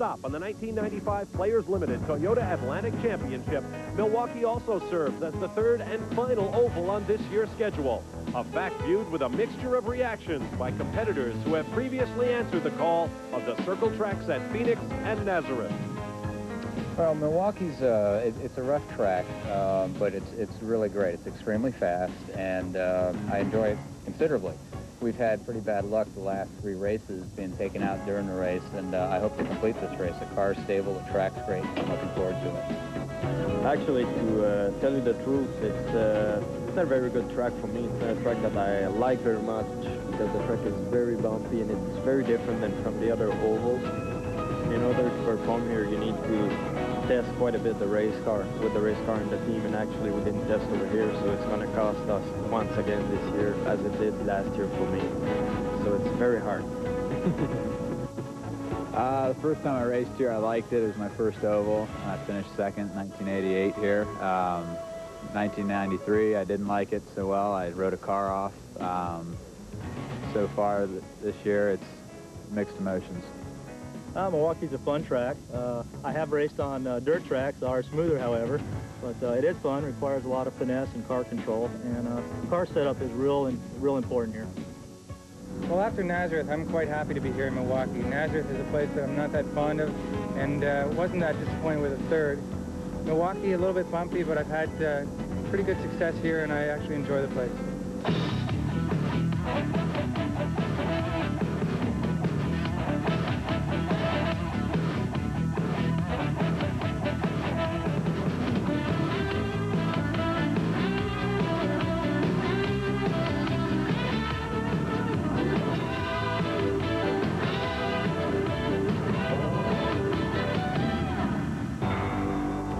stop on the 1995 Players Limited Toyota Atlantic Championship, Milwaukee also serves as the third and final oval on this year's schedule. A fact viewed with a mixture of reactions by competitors who have previously answered the call of the circle tracks at Phoenix and Nazareth. Well, Milwaukee's it's a rough track, but it's really great. It's extremely fast, and I enjoy it considerably. We've had pretty bad luck the last 3 races being taken out during the race, and I hope to complete this race. The car's stable, the track's great. I'm looking forward to it. Actually, to tell you the truth, it's not a very good track for me. It's not a track that I like very much because the track is very bumpy and it's very different than from the other ovals. In order to perform here, you need to test quite a bit the race car with the race car and the team, and actually we didn't test over here, so it's going to cost us once again this year as it did last year for me. So it's very hard. The first time I raced here, I liked it. It was my first oval. I finished second, 1988 here. 1993, I didn't like it so well. I rode a car off. So far this year, it's mixed emotions. Milwaukee's a fun track. I have raced on dirt tracks, are smoother, however, but it is fun, requires a lot of finesse and car control, and car setup is real important here. Well, after Nazareth, I'm quite happy to be here in Milwaukee. Nazareth is a place that I'm not that fond of, and wasn't that disappointed with a third. Milwaukee, a little bit bumpy, but I've had pretty good success here, and I actually enjoy the place.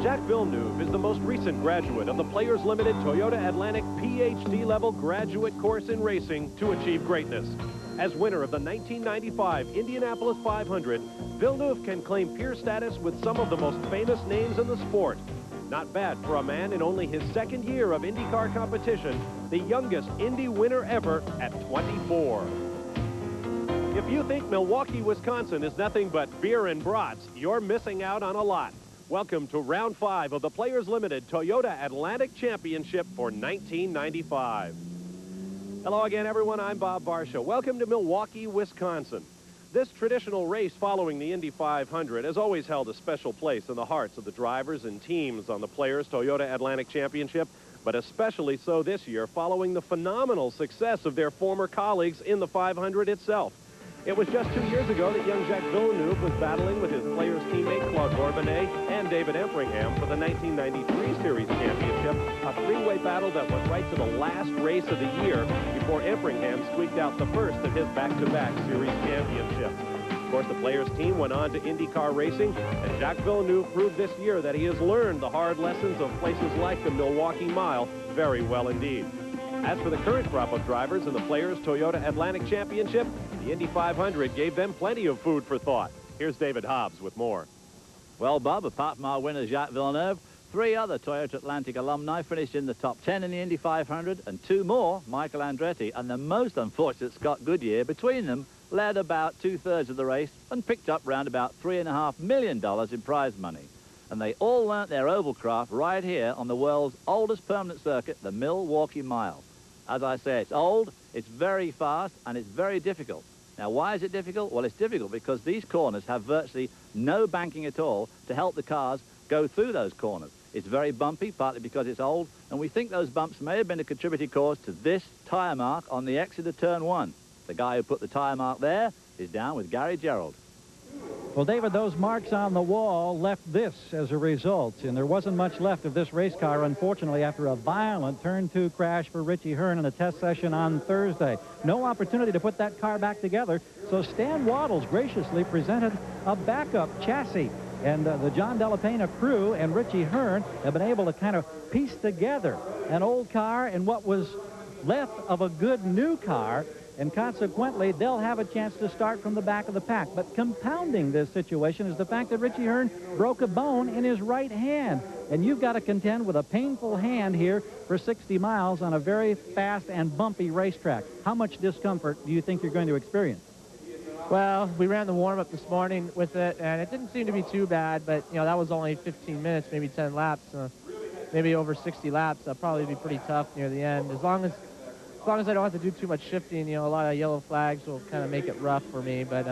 Jacques Villeneuve is the most recent graduate of the Players Limited Toyota Atlantic PhD-level graduate course in racing to achieve greatness. As winner of the 1995 Indianapolis 500, Villeneuve can claim peer status with some of the most famous names in the sport. Not bad for a man in only his second year of IndyCar competition, the youngest Indy winner ever at 24. If you think Milwaukee, Wisconsin is nothing but beer and brats, you're missing out on a lot. Welcome to Round 5 of the Players Limited Toyota Atlantic Championship for 1995. Hello again, everyone. I'm Bob Varsha. Welcome to Milwaukee, Wisconsin. This traditional race following the Indy 500 has always held a special place in the hearts of the drivers and teams on the Players Toyota Atlantic Championship, but especially so this year following the phenomenal success of their former colleagues in the 500 itself. It was just 2 years ago that young Jacques Villeneuve was battling with his Players teammate Claude Bourbonnais and David Empringham for the 1993 Series Championship, a three-way battle that went right to the last race of the year before Empringham squeaked out the first of his back-to-back Series championships. Of course, the Players team went on to IndyCar racing, and Jacques Villeneuve proved this year that he has learned the hard lessons of places like the Milwaukee Mile very well indeed. As for the current crop of drivers in the Players Toyota Atlantic Championship, the Indy 500 gave them plenty of food for thought. Here's David Hobbs with more. Well, Bob, apart from our winner, Jacques Villeneuve, 3 other Toyota Atlantic alumni finished in the top 10 in the Indy 500, and 2 more, Michael Andretti and the most unfortunate Scott Goodyear, between them led about 2/3 of the race and picked up round about $3.5 million in prize money. And they all learnt their oval craft right here on the world's oldest permanent circuit, the Milwaukee Mile. As I say, it's old, it's very fast, and it's very difficult. Now, why is it difficult? Well, it's difficult because these corners have virtually no banking at all to help the cars go through those corners. It's very bumpy, partly because it's old, and we think those bumps may have been a contributing cause to this tyre mark on the exit of turn 1. The guy who put the tyre mark there is down with Gary Gerald. Well, David, those marks on the wall left this as a result, and there wasn't much left of this race car, unfortunately, after a violent turn 2 crash for Richie Hearn in a test session on Thursday. No opportunity to put that car back together, so Stan Wattles graciously presented a backup chassis, and the John Della Pena crew and Richie Hearn have been able to kind of piece together an old car and what was left of a good new car, and consequently, they'll have a chance to start from the back of the pack. But compounding this situation is the fact that Richie Hearn broke a bone in his right hand. And you've got to contend with a painful hand here for 60 miles on a very fast and bumpy racetrack. How much discomfort do you think you're going to experience? Well, we ran the warm-up this morning with it, and it didn't seem to be too bad, but, you know, that was only 15 minutes, maybe 10 laps, maybe over 60 laps. That'll probably be pretty tough near the end. As long as I don't have to do too much shifting, you know, a lot of yellow flags will kind of make it rough for me, but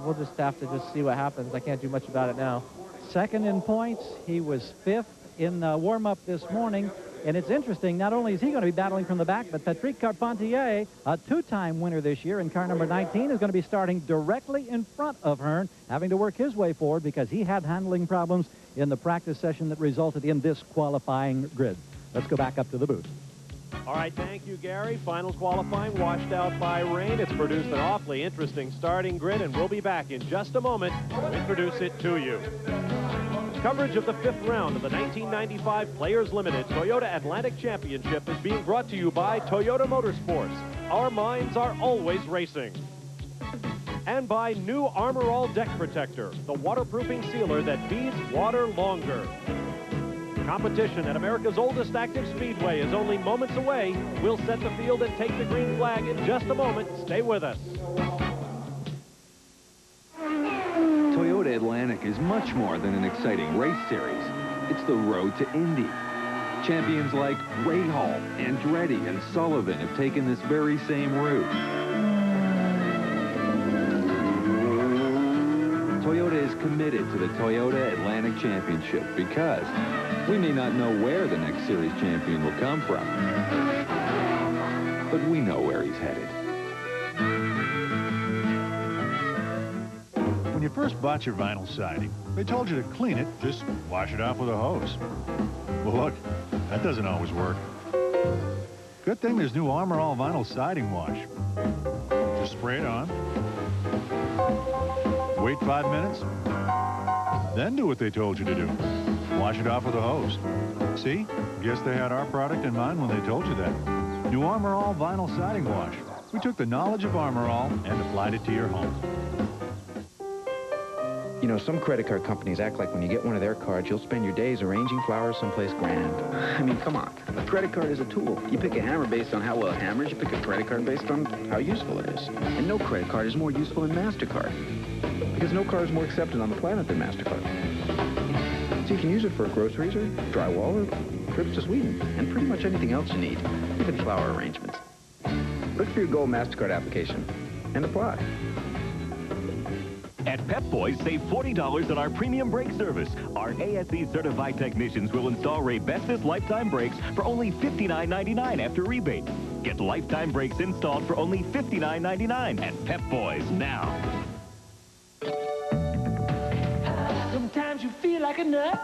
we'll just have to just see what happens. I can't do much about it now. Second in points. He was 5th in warm-up this morning. And it's interesting, not only is he going to be battling from the back, but Patrick Carpentier, a two-time winner this year in car number 19, is going to be starting directly in front of Hearn, having to work his way forward because he had handling problems in the practice session that resulted in this qualifying grid. Let's go back up to the booth. All right, thank you, Gary. Final qualifying washed out by rain. It's produced an awfully interesting starting grid, and we'll be back in just a moment to introduce it to you. Coverage of the 5th round of the 1995 Players Limited Toyota Atlantic Championship is being brought to you by Toyota Motorsports. Our minds are always racing. And by new Armor All Deck Protector, the waterproofing sealer that feeds water longer. Competition at America's oldest active speedway is only moments away. We'll set the field and take the green flag in just a moment. Stay with us. Toyota Atlantic is much more than an exciting race series. It's the road to Indy. Champions like Rahal, Andretti, and Sullivan have taken this very same route. Toyota is committed to the Toyota Atlantic Championship because we may not know where the next series champion will come from, but we know where he's headed. When you first bought your vinyl siding, they told you to clean it, just wash it off with a hose. Well, look, that doesn't always work. Good thing there's new Armor All Vinyl Siding Wash. Just spray it on, wait 5 minutes, then do what they told you to do. Wash it off with a hose. See? Guess they had our product in mind when they told you that. New Armor All Vinyl Siding Wash. We took the knowledge of Armor All and applied it to your home. You know, some credit card companies act like when you get one of their cards, you'll spend your days arranging flowers someplace grand. I mean, come on. A credit card is a tool. You pick a hammer based on how well it hammers. You pick a credit card based on how useful it is. And no credit card is more useful than MasterCard. Because no card is more accepted on the planet than MasterCard. So you can use it for groceries or drywall or trips to Sweden and pretty much anything else you need, even flower arrangements. Look for your Gold MasterCard application and apply. At Pep Boys, save $40 on our premium brake service. Our ASE-certified technicians will install Raybestos lifetime brakes for only $59.99 after rebate. Get lifetime brakes installed for only $59.99 at Pep Boys now. Sometimes you feel like a nut.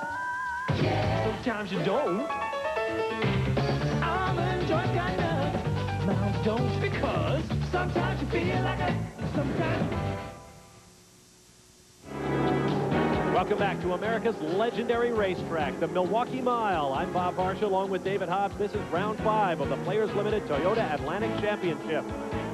Sometimes you don't. Almond Joy's got nuts. Now don't, because sometimes you feel like a... Sometimes... Welcome back to America's legendary racetrack, the Milwaukee Mile. I'm Bob Barsha along with David Hobbs. This is round 5 of the Players Limited Toyota Atlantic Championship.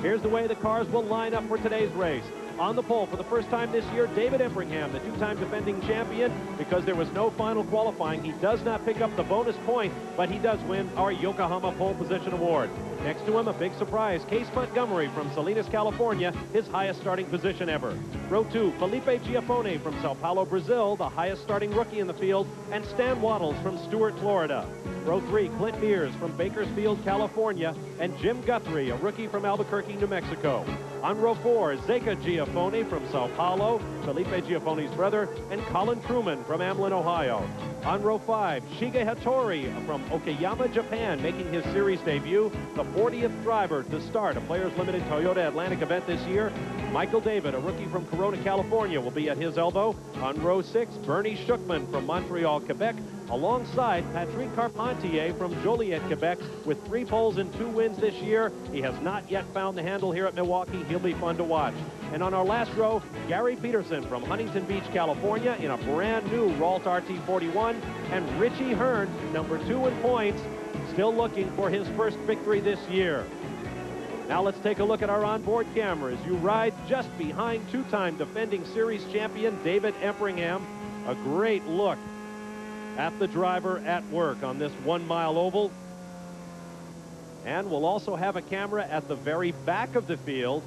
Here's the way the cars will line up for today's race. On the pole for the first time this year, David Empringham, the two-time defending champion. Because there was no final qualifying, he does not pick up the bonus point, but he does win our Yokohama Pole Position Award. Next to him, a big surprise, Case Montgomery from Salinas, California, his highest starting position ever. Row 2, Felipe Giafone from Sao Paulo, Brazil, the highest starting rookie in the field, and Stan Wattles from Stuart, Florida. Row 3, Clint Mears from Bakersfield, California, and Jim Guthrie, a rookie from Albuquerque, New Mexico. On row 4, Zeka Giafone from Sao Paulo, Felipe Giafone's brother, and Colin Truman from Amlin, Ohio. On row 5, Shige Hattori from Okayama, Japan, making his series debut, the 40th driver to start a Players Limited Toyota Atlantic event this year. Michael David, a rookie from Corona, California, will be at his elbow. On row 6, Bernie Schuckman from Montreal, Quebec, alongside Patrick Carpentier from Joliet, Quebec, with 3 poles and 2 wins this year. He has not yet found the handle here at Milwaukee. He'll be fun to watch. And on our last row, Gary Peterson from Huntington Beach, California, in a brand new Ralt RT41, and Richie Hearn, number 2 in points, still looking for his first victory this year. Now let's take a look at our onboard cameras. You ride just behind two-time defending series champion David Empringham. A great look at the driver at work on this 1 mile oval. And we'll also have a camera at the very back of the field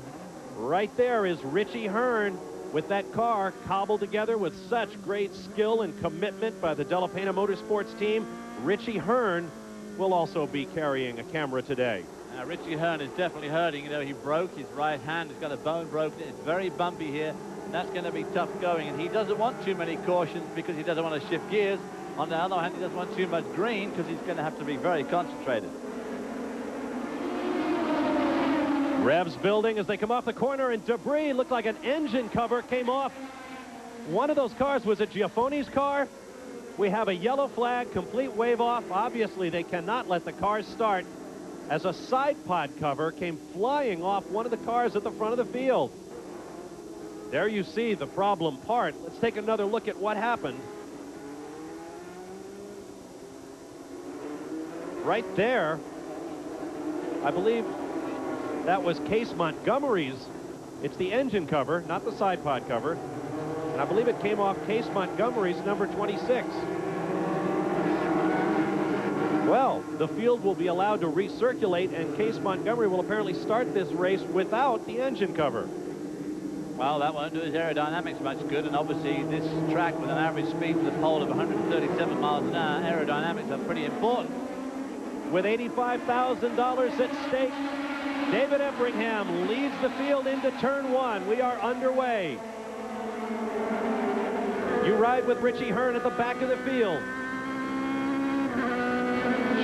Right there is Richie Hearn with that car cobbled together with such great skill and commitment by the Della Pena Motorsports team. Richie Hearn will also be carrying a camera today. Richie Hearn is definitely hurting. You know, he broke his right hand. He's got a bone broken. It's very bumpy here, and that's going to be tough going. And he doesn't want too many cautions because he doesn't want to shift gears. On the other hand, he doesn't want too much green because he's going to have to be very concentrated. Revs building as they come off the corner, and debris looked like an engine cover came off. One of those cars was a Giaffone's car. We have a yellow flag, complete wave off. Obviously, they cannot let the cars start as a side pod cover came flying off one of the cars at the front of the field. There you see the problem part. Let's take another look at what happened. Right there, I believe that was Case Montgomery's. It's the engine cover, not the side pod cover. And I believe it came off Case Montgomery's number 26. Well, the field will be allowed to recirculate, and Case Montgomery will apparently start this race without the engine cover. Well, that won't do his aerodynamics much good, and obviously this track with an average speed to the pole of 137 miles an hour, aerodynamics are pretty important. With $85,000 at stake, David Empringham leads the field into turn one. We are underway. You ride with Richie Hearn at the back of the field.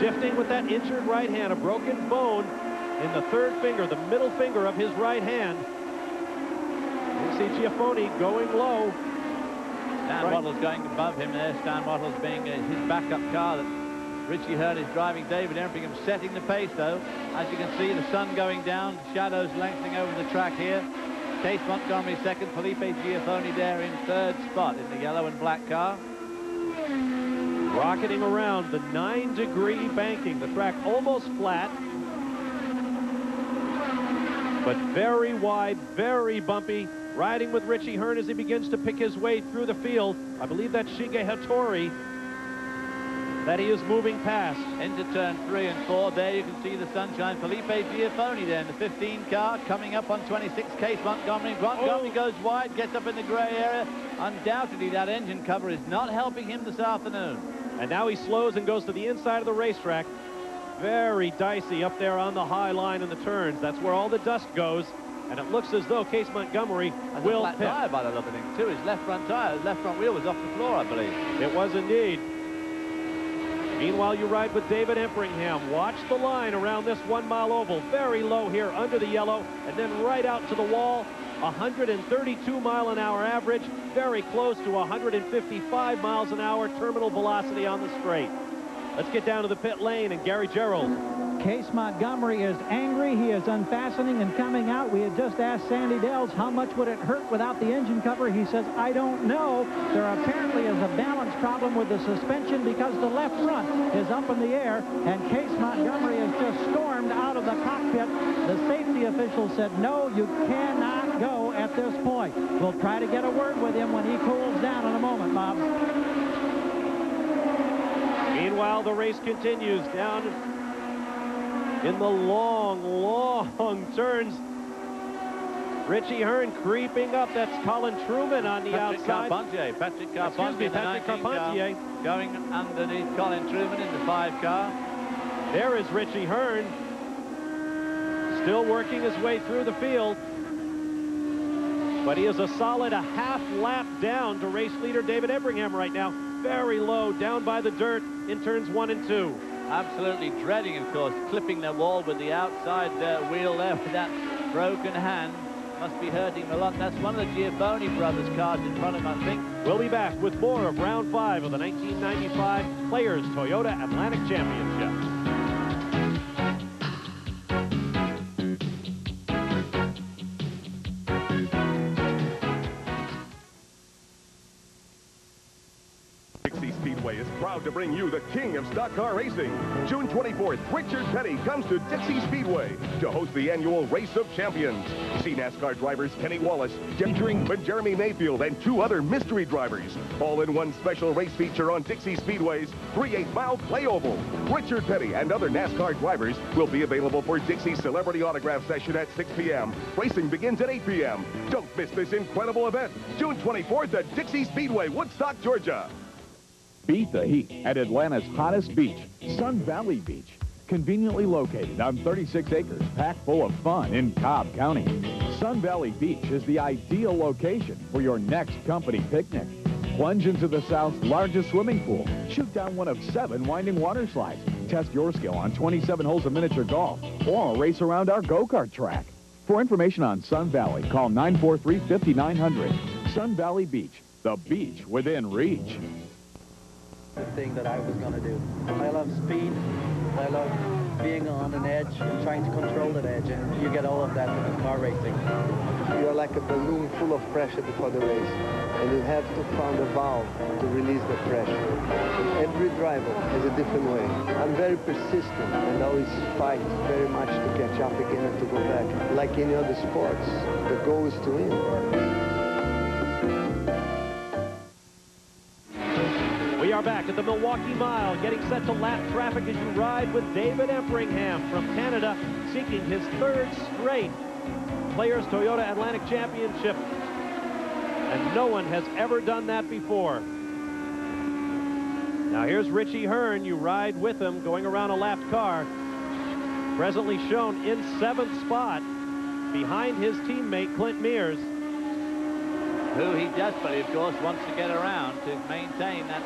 Shifting with that injured right hand, a broken bone in the third finger, the middle finger of his right hand. You see Giafone going low. Stan Wattles going above him there. Stan Wattles being his backup car that Richie Hearn is driving. David Empringham setting the pace, though. As you can see, the sun going down, shadows lengthening over the track here. Case Montgomery second, Felipe Giafone there in third spot in the yellow and black car. Rocketing around the 9-degree banking. The track almost flat, but very wide, very bumpy. Riding with Richie Hearn as he begins to pick his way through the field. I believe that's Shige Hattori that he is moving past. Into turn 3 and 4. There you can see the sunshine. Felipe Giafone there in the 15 car coming up on 26. Case Montgomery. Montgomery goes wide, gets up in the gray area. Undoubtedly that engine cover is not helping him this afternoon. And now he slows and goes to the inside of the racetrack. Very dicey up there on the high line in the turns. That's where all the dust goes. And it looks as though Case Montgomery will flat pit. tire by the look of things too. His left front tire, his left front wheel was off the floor, I believe. It was indeed. Meanwhile, you ride with David Empringham. Watch the line around this 1 mile oval. Very low here under the yellow, and then right out to the wall. 132 mile an hour average, very close to 155 miles an hour terminal velocity on the straight. Let's get down to the pit lane and Gary Gerald. Case Montgomery is angry. He is unfastening and coming out. We had just asked Sandy Dells how much would it hurt without the engine cover. He says, I don't know. There apparently is a balance problem with the suspension because the left front is up in the air, and Case Montgomery has just stormed out of the cockpit. The safety official said, no, you cannot go at this point. We'll try to get a word with him when he cools down in a moment, Bob. Meanwhile, the race continues down in the long turns. Richie Hearn creeping up. That's Colin Truman on the outside. Patrick Carpentier going underneath Colin Truman in the 5 car. There is Richie Hearn, still working his way through the field. But he is a solid a half lap down to race leader David Empringham right now. Very low, down by the dirt in turns 1 and 2. Absolutely dreading, of course, clipping the wall with the outside wheel there with that broken hand. Must be hurting him a lot. That's one of the Giafone brothers' cars in front of him, I think. We'll be back with more of round 5 of the 1995 Players Toyota Atlantic Championship. Speedway is proud to bring you the king of stock car racing. June 24th, Richard Petty comes to Dixie Speedway to host the annual Race of Champions. See NASCAR drivers Kenny Wallace, Jeremy Mayfield, and 2 other mystery drivers, all in one special race feature on Dixie Speedway's 3/8-mile play oval. Richard Petty and other NASCAR drivers will be available for Dixie's celebrity autograph session at 6 p.m. Racing begins at 8 p.m. Don't miss this incredible event, June 24th at Dixie Speedway, Woodstock, Georgia. Beat the heat at Atlanta's hottest beach, Sun Valley Beach. Conveniently located on 36 acres, packed full of fun in Cobb County. Sun Valley Beach is the ideal location for your next company picnic. Plunge into the South's largest swimming pool. Shoot down one of 7 winding water slides. Test your skill on 27 holes of miniature golf or race around our go-kart track. For information on Sun Valley, call 943-5900. Sun Valley Beach, the beach within reach. The thing that I was going to do. I love speed. I love being on an edge and trying to control that edge, and you get all of that in car racing. You're like a balloon full of pressure before the race, and you have to find a valve to release the pressure. And every driver has a different way. I'm very persistent and always fight very much to catch up again and to go back. Like any other sports, the goal is to win. We are back at the Milwaukee Mile, getting set to lap traffic as you ride with David Empringham from Canada, seeking his 3rd straight Players Toyota Atlantic Championship. And no one has ever done that before. Now here's Richie Hearn. You ride with him going around a lapped car. Presently shown in 7th spot behind his teammate Clint Mears, who he desperately, of course, wants to get around to maintain that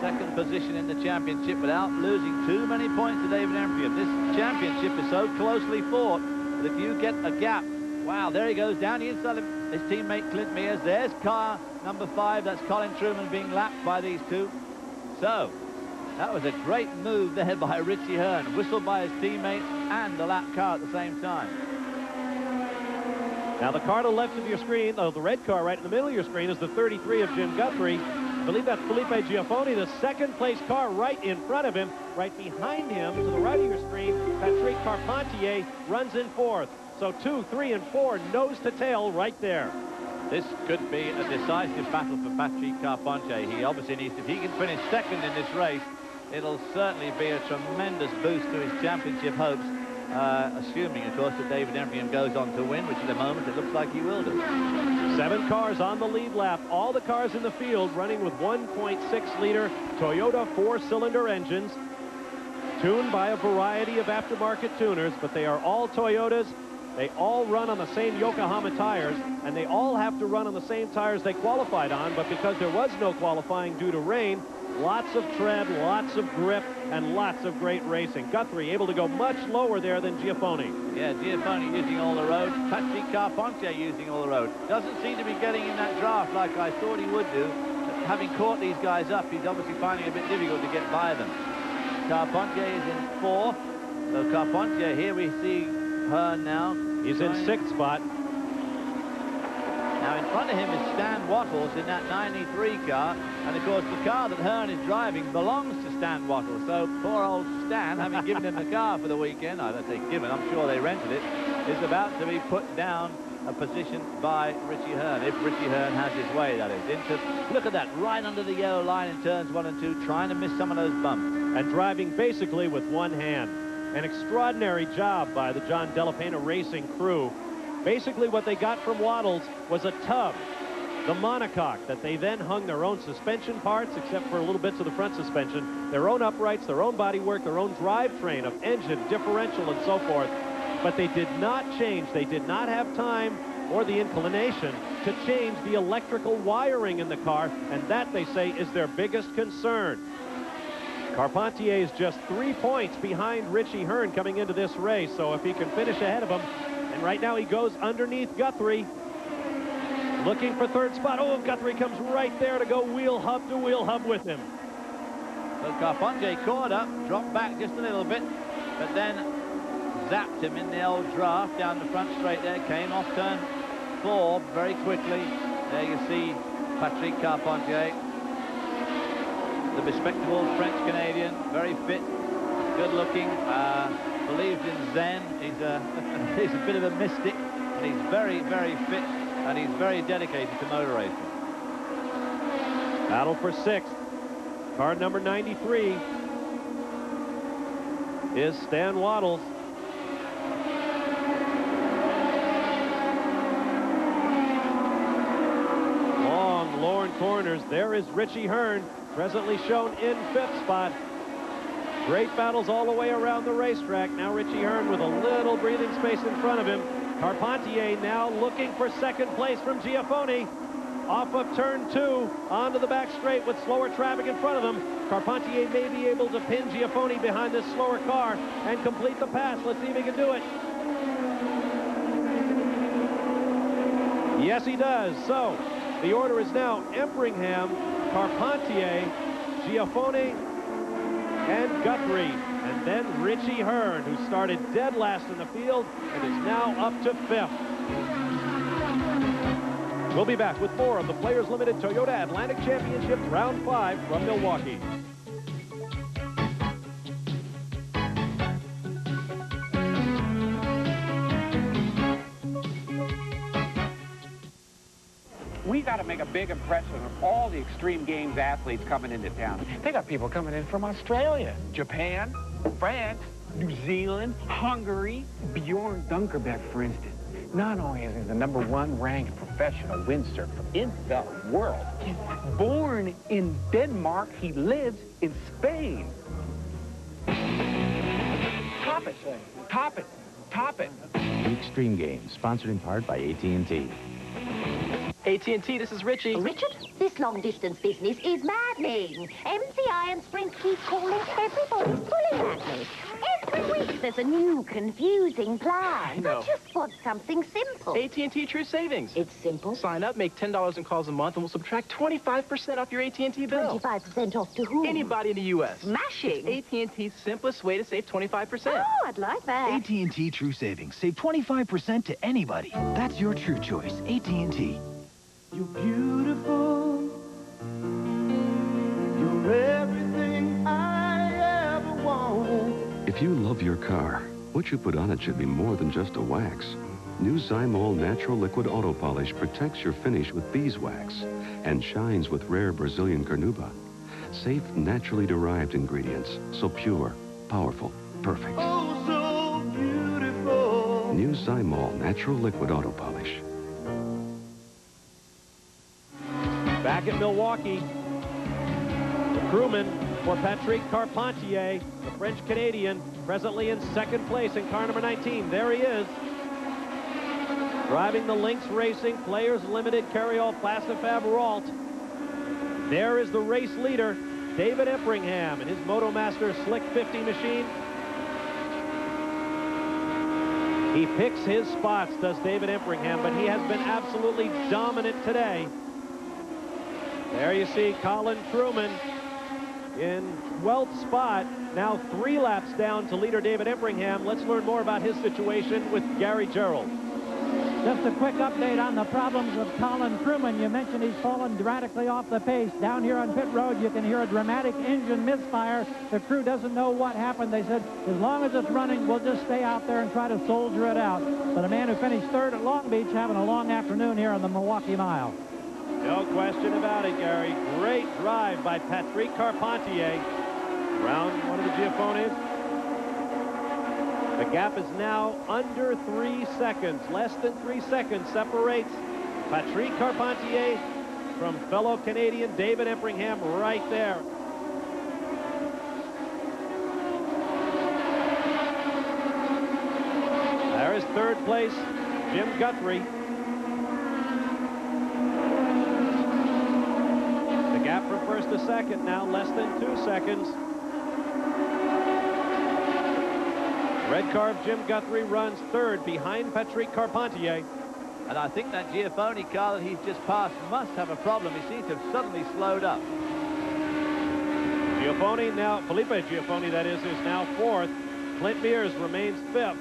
2nd position in the championship without losing too many points to David Empringham. This championship is so closely fought that if you get a gap, wow, there he goes down the inside of his teammate Clint Mears. There's car number 5. That's Colin Truman being lapped by these 2. So that was a great move there by Richie Hearn, whistled by his teammate and the lap car at the same time. Now the car to the left of your screen, the red car right in the middle of your screen, is the 33 of Jim Guthrie. I believe that's Felipe Giafone, the 2nd place car right in front of him. Right behind him, to the right of your screen, Patrick Carpentier runs in 4th. So 2, 3, and 4, nose to tail right there. This could be a decisive battle for Patrick Carpentier. He obviously needs, if he can finish 2nd in this race, it'll certainly be a tremendous boost to his championship hopes. Assuming, of course, that David Empringham goes on to win, which at the moment it looks like he will do. 7 cars on the lead lap. All the cars in the field running with 1.6-liter Toyota 4-cylinder engines, tuned by a variety of aftermarket tuners, but they are all Toyotas. They all run on the same Yokohama tires, and they all have to run on the same tires they qualified on, but because there was no qualifying due to rain, lots of tread, lots of grip, and lots of great racing. Guthrie able to go much lower there than Giafone. Yeah, Giafone using all the road. Patrick Carpentier using all the road. Doesn't seem to be getting in that draft like I thought he would do. Having caught these guys up, he's obviously finding it a bit difficult to get by them. Carpentier is in 4th. So Carpentier, here we see Hearn now. He's in 6th spot. Now in front of him is Stan Wattles in that 93 car, and of course the car that Hearn is driving belongs to Stan Wattles. So poor old Stan, having given him the car for the weekend, I don't say given, I'm sure they rented it, is about to be put down a position by Richie Hearn, if Richie Hearn has his way, that is. Look at that, right under the yellow line in turns 1 and 2, trying to miss some of those bumps. And driving basically with one hand. An extraordinary job by the John Della Pena Racing crew. Basically what they got from Wattles was a tub, the monocoque, that they then hung their own suspension parts, except for little bits of the front suspension, their own uprights, their own bodywork, their own drivetrain of engine, differential, and so forth. But they did not change. They did not have time or the inclination to change the electrical wiring in the car, and that, they say, is their biggest concern. Carpentier is just 3 points behind Richie Hearn coming into this race, so if he can finish ahead of him, and right now he goes underneath Guthrie, looking for 3rd spot. Oh, Guthrie comes right there to go wheel hub to wheel hub with him. So Carpentier caught up, dropped back just a little bit, but then zapped him in the old draft down the front straight there, came off turn 4 very quickly. There you see Patrick Carpentier. the bespectacled French-Canadian, very fit, good-looking, believes in Zen. He's he's a bit of a mystic, and he's very, very fit, and he's very dedicated to motor racing. Battle for sixth. Car number 93 is Stan Wattles. Long, lorn corners. There is Richie Hearn, presently shown in fifth spot. Great battles all the way around the racetrack. Now Richie Hearn with a little breathing space in front of him. Carpentier now looking for second place from Giafone. Off of turn 2 onto the back straight with slower traffic in front of them. Carpentier may be able to pin Giafone behind this slower car and complete the pass. Let's see if he can do it. Yes, he does. So the order is now Empringham, Carpentier, Giafone, and Guthrie. And then Richie Hearn, who started dead last in the field and is now up to fifth. We'll be back with more of the Players Limited Toyota Atlantic Championship Round 5 from Milwaukee. We got to make a big impression on all the extreme games athletes coming into town. They got people coming in from Australia, Japan, France, New Zealand, Hungary. Bjorn Dunkerbeck, for instance. Not only is he the #1 ranked professional windsurfer in the world, he's born in Denmark. He lives in Spain. Top it, top it, top it. The Extreme Games, sponsored in part by AT&T. AT&T, this is Richie. Richard, this long-distance business is maddening. MCI and Sprint keep calling. Everybody's pulling at me. Every week there's a new, confusing plan. No. I just want something simple. AT&T True Savings. It's simple. Sign up, make $10 in calls a month, and we'll subtract 25% off your AT&T bill. 25% off to whom? Anybody in the U.S. Smashing. It's AT&T's simplest way to save 25%. Oh, I'd like that. AT&T True Savings. Save 25% to anybody. That's your true choice. AT&T. You're beautiful. You're everything I ever wanted. If you love your car, what you put on it should be more than just a wax. New Zymol Natural Liquid Auto Polish protects your finish with beeswax and shines with rare Brazilian carnauba. Safe, naturally derived ingredients, so pure, powerful, perfect. Oh, so beautiful. New Zymol Natural Liquid Auto Polish. Back at Milwaukee, the crewman for Patrick Carpentier, the French-Canadian, presently in second place in car number 19. There he is, driving the Lynx Racing Players Limited Carryall Plastifab Ralt. There is the race leader, David Empringham, and his Motomaster Slick 50 machine. He picks his spots, does David Empringham, but he has been absolutely dominant today. There you see Colin Truman in 12th spot, now 3 laps down to leader David Empringham. Let's learn more about his situation with Gary Gerald. Just a quick update on the problems of Colin Truman. You mentioned he's fallen dramatically off the pace. Down here on pit road, you can hear a dramatic engine misfire. The crew doesn't know what happened. They said, as long as it's running, we'll just stay out there and try to soldier it out. But a man who finished third at Long Beach having a long afternoon here on the Milwaukee Mile. No question about it, Gary. Great drive by Patrick Carpentier. Around one of the Giafones. The gap is now under 3 seconds. Less than 3 seconds separates Patrick Carpentier from fellow Canadian David Empringham right there. There is third place, Jim Guthrie. The gap from first to second now less than 2 seconds. Red car of Jim Guthrie runs third behind Patrick Carpentier. And I think that Giafone car that he's just passed must have a problem. He seems to have suddenly slowed up. Giafone now, Felipe Giafone that is now fourth. Clint Mears remains fifth.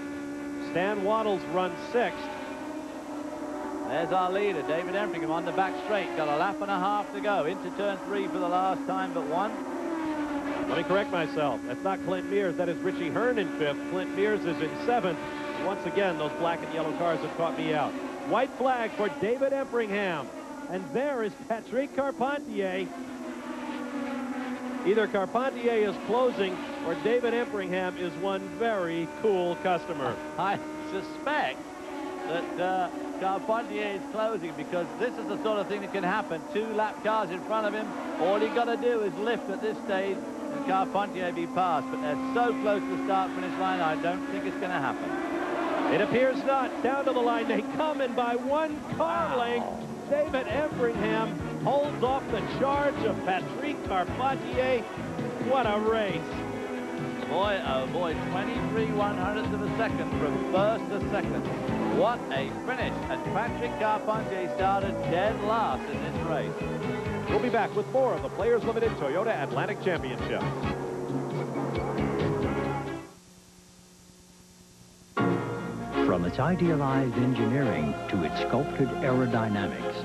Stan Wattles runs sixth. There's our leader, David Empringham, on the back straight. Got a lap and a half to go into turn 3 for the last time but one. Let me correct myself. That's not Clint Mears. That is Richie Hearn in 5th. Clint Mears is in 7th. Once again, those black and yellow cars have caught me out. White flag for David Empringham. And there is Patrick Carpentier. Either Carpentier is closing or David Empringham is one very cool customer. I suspect that Carpentier is closing, because this is the sort of thing that can happen. 2 lap cars in front of him. All he got to do is lift at this stage and Carpentier be passed. But they're so close to the start-finish line, I don't think it's going to happen. It appears not. Down to the line they come, and by 1 car length, David Empringham holds off the charge of Patrick Carpentier. What a race. Boy, oh boy, 23 100ths of a second from first to second. What a finish. And Patrick Carpentier started dead last in this race. We'll be back with more of the Players Limited Toyota Atlantic Championship. From its idealized engineering to its sculpted aerodynamics,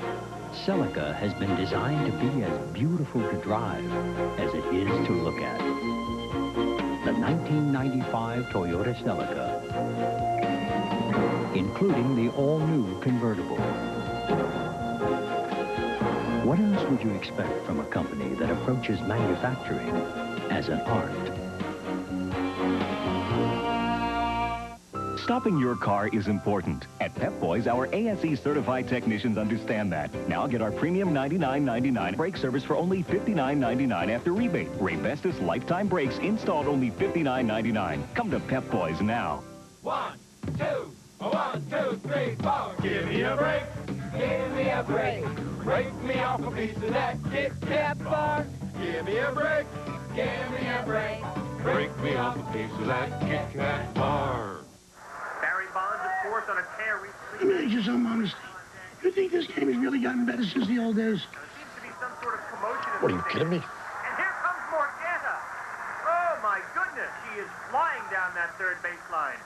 Celica has been designed to be as beautiful to drive as it is to look at. The 1995 Toyota Celica, including the all-new convertible. What else would you expect from a company that approaches manufacturing as an art? Stopping your car is important. At Pep Boys, our ASE certified technicians understand that. Now get our premium $99.99 brake service for only $59.99 after rebate. Raybestos lifetime brakes installed only $59.99. Come to Pep Boys now. 1, 2, 1, 2, 3, 4. Give me a break. Give me a break. Break me off a piece of that Kit Kat bar. Give me a break. Give me a break. Break me off a piece of that Kit Kat bar. On a tear recently. Let me ask you something honestly. You think this game has really gotten better since the old days? There seems to be some sort of commotion. What, are you kidding me? And here comes Morgana. Oh, my goodness. She is flying down that third baseline.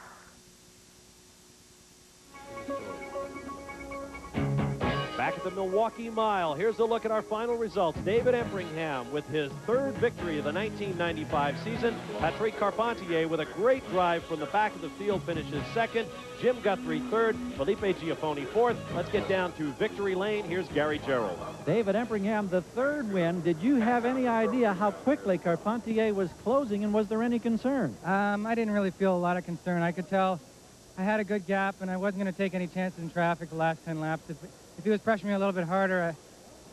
Back at the Milwaukee Mile, here's a look at our final results. David Empringham with his 3rd victory of the 1995 season. Patrick Carpentier with a great drive from the back of the field finishes 2nd. Jim Guthrie 3rd. Felipe Giafoni 4th. Let's get down to victory lane. Here's Gary Gerald. David Empringham, the 3rd win. Did you have any idea how quickly Carpentier was closing, and was there any concern? I didn't really feel a lot of concern. I could tell I had a good gap, and I wasn't going to take any chances in traffic the last 10 laps. If he was pressuring me a little bit harder,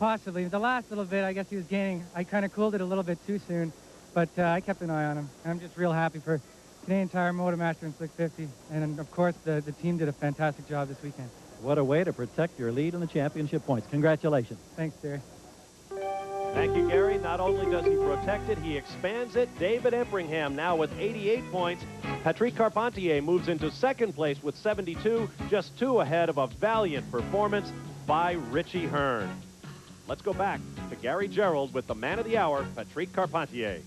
possibly. The last little bit, I guess he was gaining. I kind of cooled it a little bit too soon, but I kept an eye on him. I'm just real happy for Canadian Tire, Motormaster, and Slick 50. And, of course, the team did a fantastic job this weekend. What a way to protect your lead in the championship points. Congratulations. Thanks, Jerry. Thank you, Gary. Not only does he protect it, he expands it. David Empringham now with 88 points. Patrick Carpentier moves into 2nd place with 72, just 2 ahead of a valiant performance by Richie Hearn. Let's go back to Gary Gerald with the man of the hour, Patrick Carpentier.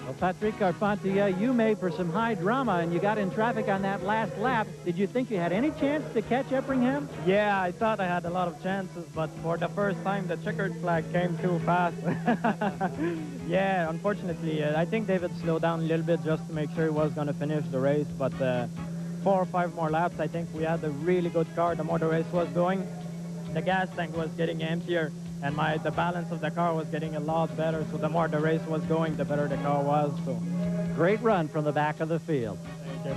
Well, Patrick Carpentier, you made for some high drama, and you got in traffic on that last lap. Did you think you had any chance to catch Empringham? Yeah, I thought I had a lot of chances, but for the first time, the checkered flag came too fast. Yeah, unfortunately, I think David slowed down a little bit just to make sure he was going to finish the race, but 4 or 5 more laps, I think we had a really good car. The more the race was going, the gas tank was getting emptier, and the balance of the car was getting a lot better. So the more the race was going, the better the car was. So great run from the back of the field. Thank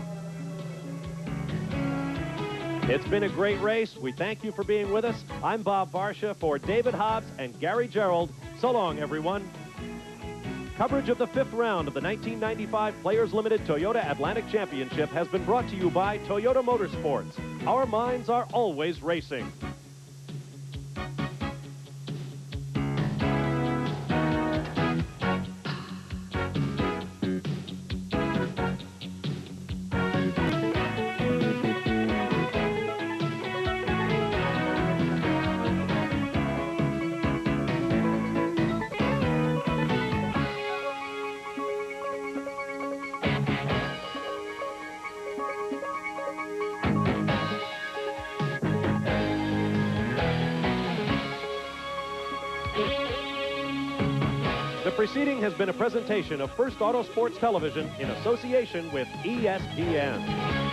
you. It's been a great race. We thank you for being with us. I'm Bob Varsha for David Hobbs and Gary Gerald. So long, everyone. Coverage of the 5th round of the 1995 Players Limited Toyota Atlantic Championship has been brought to you by Toyota Motorsports. Our minds are always racing. preceding has been a presentation of First Auto Sports Television in association with ESPN.